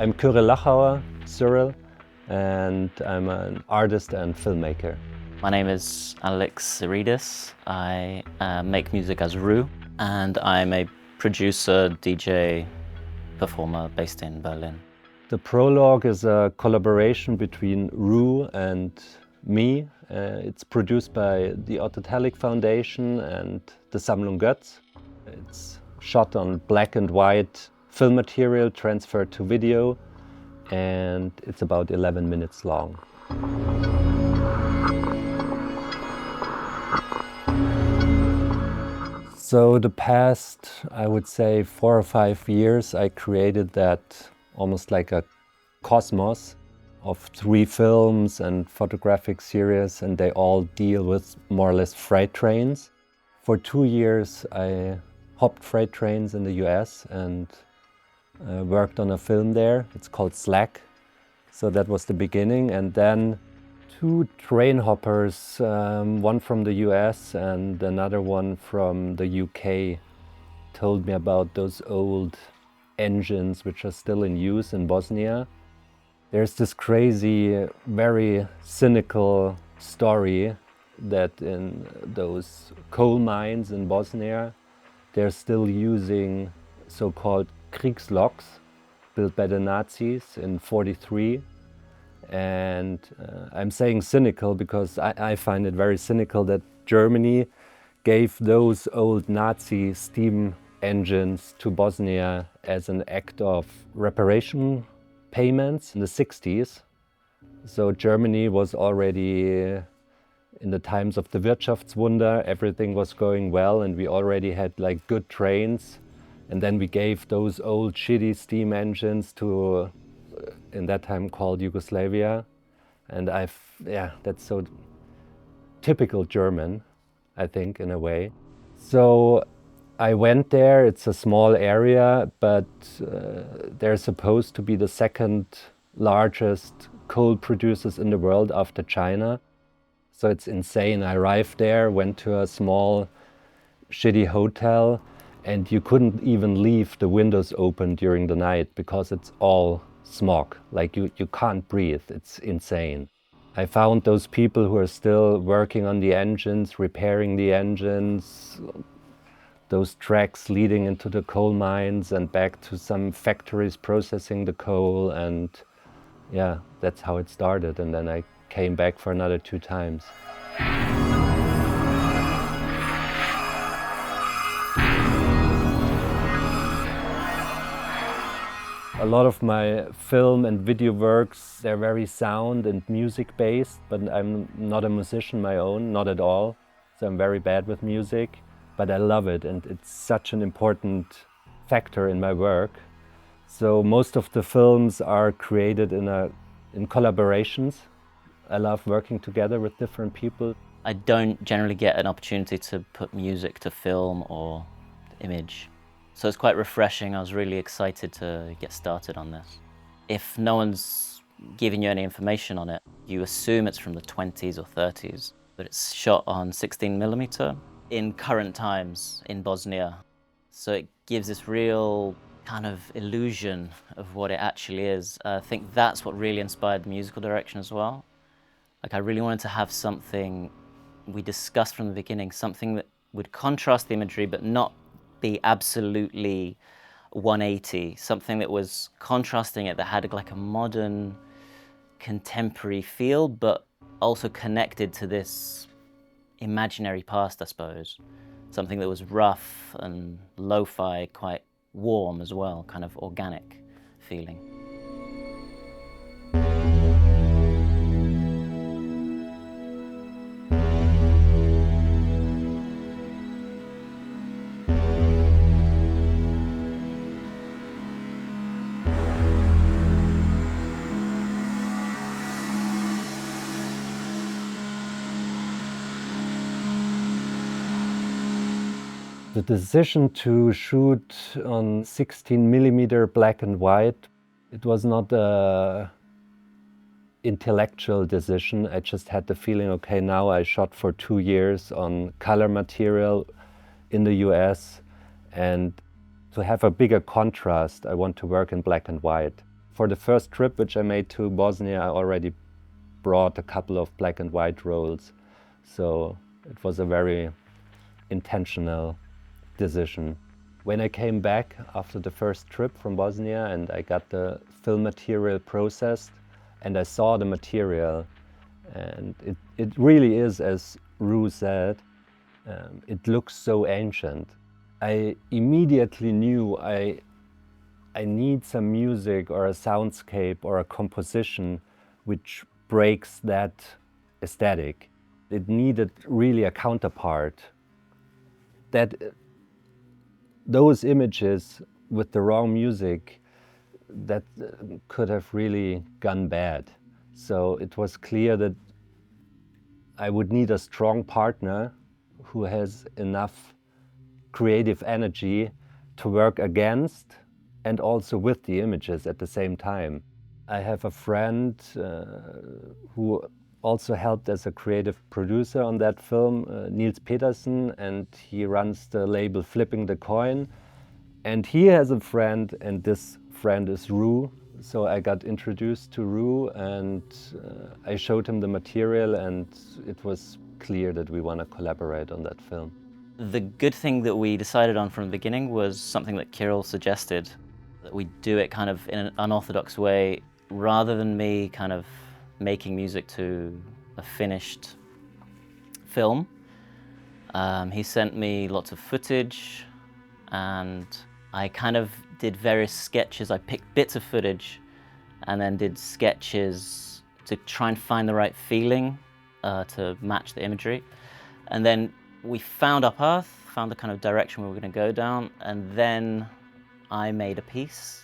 I'm Cyrill Lachauer, Cyrill, and I'm an artist and filmmaker. My name is Alex Iridis. I make music as Rhyw, and I'm a producer, DJ, performer based in Berlin. The Prologue is a collaboration between Rhyw and me. It's produced by the Autotelic Foundation and the Sammlung Götz. It's shot on black and white film material transferred to video, and it's about 11 minutes long. So the past, I would say 4 or 5 years, I created that almost like a cosmos of 3 films and photographic series, and they all deal with more or less freight trains. For 2 years I hopped freight trains in the US and worked on a film there. It's called Slack. So that was the beginning, and then 2 train hoppers, one from the US and another one from the UK, told me about those old engines which are still in use in Bosnia. There's this crazy, very cynical story that in those coal mines in Bosnia, they're still using so-called Kriegsloks built by the Nazis in '43. And I'm saying cynical because I find it very cynical that Germany gave those old Nazi steam engines to Bosnia as an act of reparation payments in the '60s. So Germany was already in the times of the Wirtschaftswunder, everything was going well and we already had like good trains. And then we gave those old shitty steam engines to, in that time called Yugoslavia. And that's so typical German, I think, in a way. So I went there. It's a small area, but they're supposed to be the second largest coal producers in the world after China. So it's insane. I arrived there, went to a small, shitty hotel, and you couldn't even leave the windows open during the night because it's all smog. Like you can't breathe. It's insane. I found those people who are still working on the engines, repairing the engines, those tracks leading into the coal mines and back to some factories processing the coal, and yeah, that's how it started. And then I came back for another 2 times. A lot of my film and video works, they're very sound and music based, but I'm not a musician my own, not at all. So I'm very bad with music, but I love it and it's such an important factor in my work. So most of the films are created in collaborations. I love working together with different people. I don't generally get an opportunity to put music to film or image. So it's quite refreshing. I was really excited to get started on this. If no one's giving you any information on it, you assume it's from the 20s or 30s, but it's shot on 16mm in current times in Bosnia. So it gives this real kind of illusion of what it actually is. I think that's what really inspired the musical direction as well. Like I really wanted to have something we discussed from the beginning, something that would contrast the imagery but not be absolutely 180, something that was contrasting it, that had like a modern, contemporary feel, but also connected to this imaginary past, I suppose. Something that was rough and lo-fi, quite warm as well, kind of organic feeling. The decision to shoot on 16mm black and white, it was not an intellectual decision. I just had the feeling, okay, now I shot for 2 years on color material in the US, and to have a bigger contrast, I want to work in black and white. For the first trip which I made to Bosnia, I already brought a couple of black and white rolls. So it was a very intentional decision. When I came back after the first trip from Bosnia and I got the film material processed and I saw the material, and it really is, as Rhyw said, it looks so ancient. I immediately knew I need some music or a soundscape or a composition which breaks that aesthetic. It needed really a counterpart. That those images with the wrong music, that could have really gone bad. So it was clear that I would need a strong partner who has enough creative energy to work against and also with the images at the same time. I have a friend who also helped as a creative producer on that film, Niels Petersen, and he runs the label Flipping the Coin. And he has a friend, and this friend is Rhyw. So I got introduced to Rhyw, and I showed him the material, and it was clear that we want to collaborate on that film. The good thing that we decided on from the beginning was something that Cyrill suggested, that we do it kind of in an unorthodox way, rather than me kind of making music to a finished film. He sent me lots of footage, and I kind of did various sketches. I picked bits of footage and then did sketches to try and find the right feeling to match the imagery. And then we found our path, found the kind of direction we were going to go down, and then I made a piece.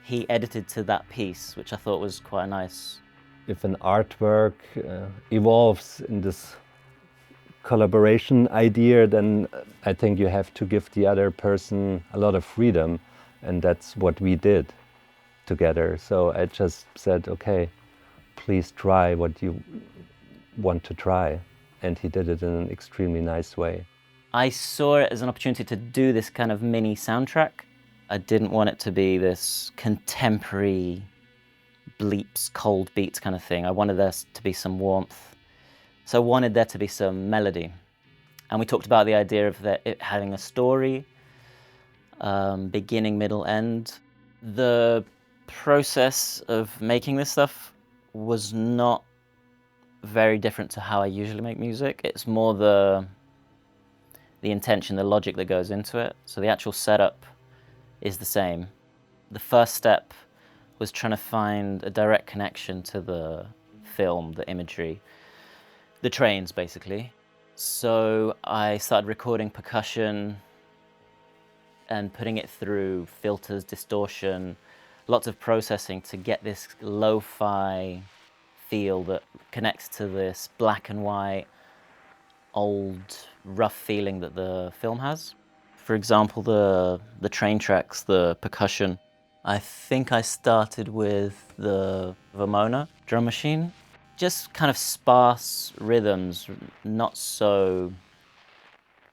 He edited to that piece, which I thought was quite nice. If an artwork evolves in this collaboration idea, then I think you have to give the other person a lot of freedom, and that's what we did together. So I just said, okay, please try what you want to try. And he did it in an extremely nice way. I saw it as an opportunity to do this kind of mini soundtrack. I didn't want it to be this contemporary bleeps, cold beats kind of thing. I wanted there to be some warmth. So I wanted there to be some melody. And we talked about the idea of it having a story, beginning, middle, end. The process of making this stuff was not very different to how I usually make music. It's more the intention, the logic that goes into it. So the actual setup is the same. The first step was trying to find a direct connection to the film, the imagery, the trains basically. So I started recording percussion and putting it through filters, distortion, lots of processing to get this lo-fi feel that connects to this black and white, old, rough feeling that the film has. For example, the train tracks, the percussion, I think I started with the Vermona drum machine. Just kind of sparse rhythms, not so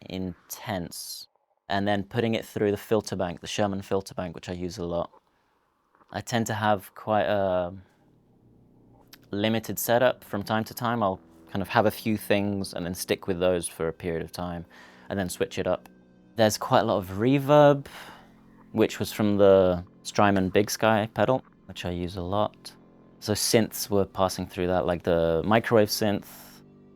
intense. And then putting it through the Filterbank, the Sherman Filterbank, which I use a lot. I tend to have quite a limited setup from time to time. I'll kind of have a few things and then stick with those for a period of time and then switch it up. There's quite a lot of reverb, which was from the Strymon Big Sky pedal, which I use a lot. So synths were passing through that, like the microwave synth,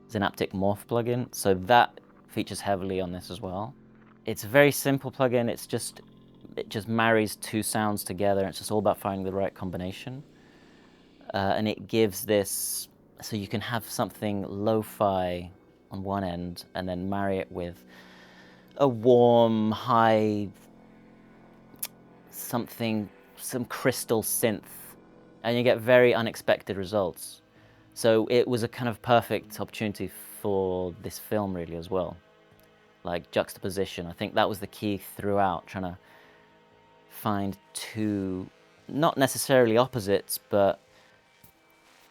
Synaptic Morph plugin. So that features heavily on this as well. It's a very simple plugin. It just marries two sounds together. It's just all about finding the right combination. And it gives this, so you can have something lo-fi on one end and then marry it with a warm, high, some crystal synth, and you get very unexpected results. So it was a kind of perfect opportunity for this film really as well. Like juxtaposition, I think that was the key throughout, trying to find two, not necessarily opposites, but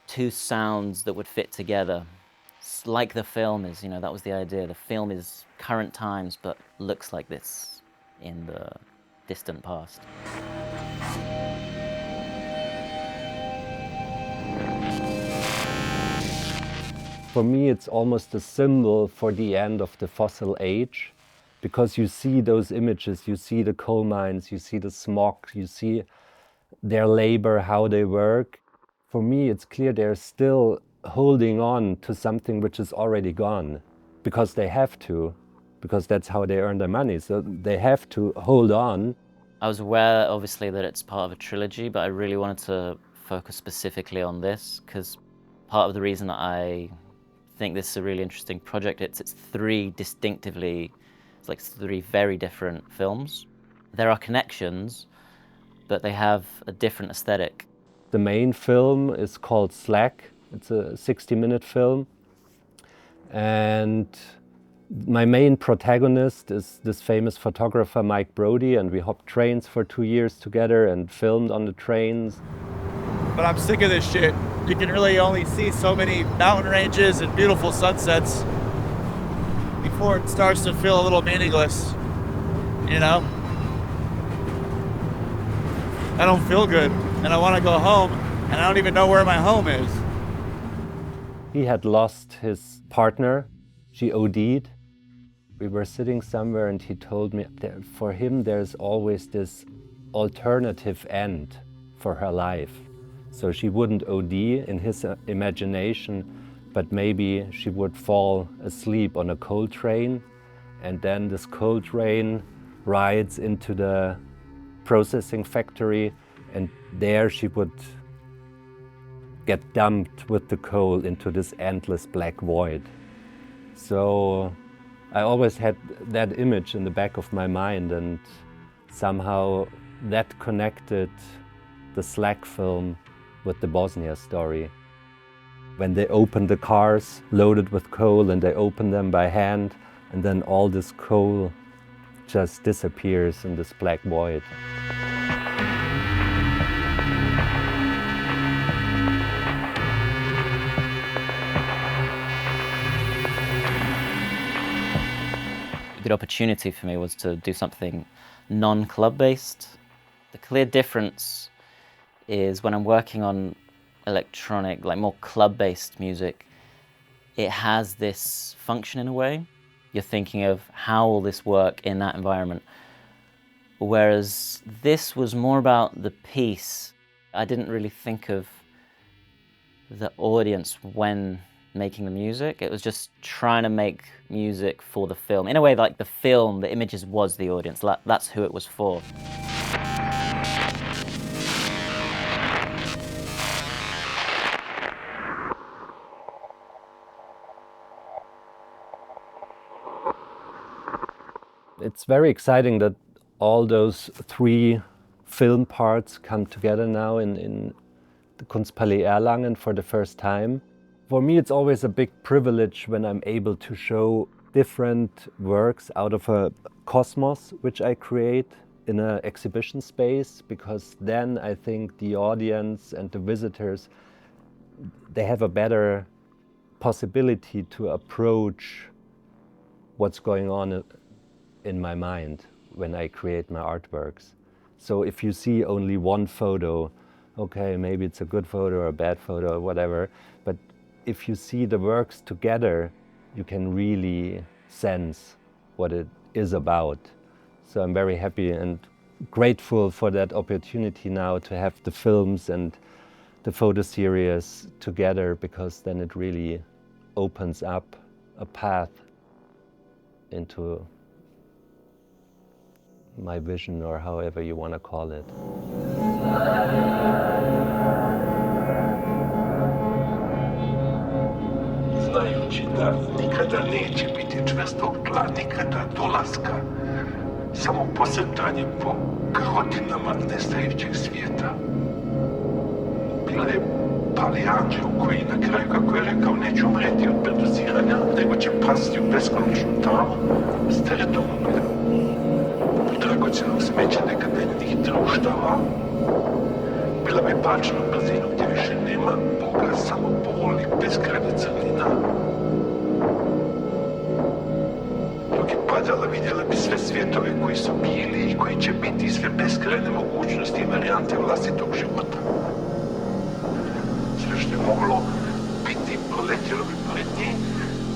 two sounds that would fit together. It's like the film is, that was the idea. The film is current times, but looks like this in the distant past. For me, it's almost a symbol for the end of the fossil age, because you see those images, you see the coal mines, you see the smog, you see their labor, how they work. For me, it's clear they're still holding on to something which is already gone, because they have to, because that's how they earn their money. So they have to hold on. I was aware, obviously, that it's part of a trilogy, but I really wanted to focus specifically on this, because part of the reason that I think this is a really interesting project, it's three very different films. There are connections, but they have a different aesthetic. The main film is called Slack. It's a 60-minute film. And my main protagonist is this famous photographer, Mike Brody, and we hopped trains for 2 years together and filmed on the trains. But I'm sick of this shit. You can really only see so many mountain ranges and beautiful sunsets before it starts to feel a little meaningless, you know? I don't feel good, and I want to go home, and I don't even know where my home is. He had lost his partner. She OD'd. We were sitting somewhere and he told me that for him there's always this alternative end for her life. So she wouldn't OD in his imagination, but maybe she would fall asleep on a coal train, and then this coal train rides into the processing factory, and there she would get dumped with the coal into this endless black void. So I always had that image in the back of my mind, and somehow that connected the Slack film with the Bosnia story. When they open the cars loaded with coal and they open them by hand, and then all this coal just disappears in this black void. A good opportunity for me was to do something non-club based. The clear difference is when I'm working on electronic, like more club-based music, it has this function in a way. You're thinking of how will this work in that environment. Whereas this was more about the piece. I didn't really think of the audience when making the music. It was just trying to make music for the film. In a way, like the film, the images was the audience. That's who it was for. It's very exciting that all those three film parts come together now in the Kunstpalais Erlangen for the first time. For me, it's always a big privilege when I'm able to show different works out of a cosmos which I create in an exhibition space, because then I think the audience and the visitors, they have a better possibility to approach what's going on in my mind when I create my artworks. So if you see only one photo, okay, maybe it's a good photo or a bad photo or whatever, but if you see the works together, you can really sense what it is about. So I'm very happy and grateful for that opportunity now to have the films and the photo series together, because then it really opens up a path into my vision, or however you want to call it. Znajući da nikada neće biti čvrstog tla, nikada dolaska, samo posrtanje po krhotinama nestajućeg svijeta. Bila je pali anđeo koji na kraju, kako je rekao, neće umreti od predoziranja, nego će pasti u beskonačnu tamu s teretom dragocjenog smeća dekadentnih društava. Bila bi bačena u brzinu gdje više nema Boga, samo bol i beskrajna crnina. Dok je padala, vidjela bi sve svjetove koji su bili i koji će biti, sve beskrajne mogućnosti i varijante vlastitog života. Sve što je moglo biti proletjelo bi pored njih,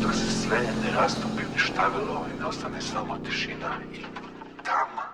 dok se sve ne rastopi, uništavilo i ne ostane samo tišina i tama.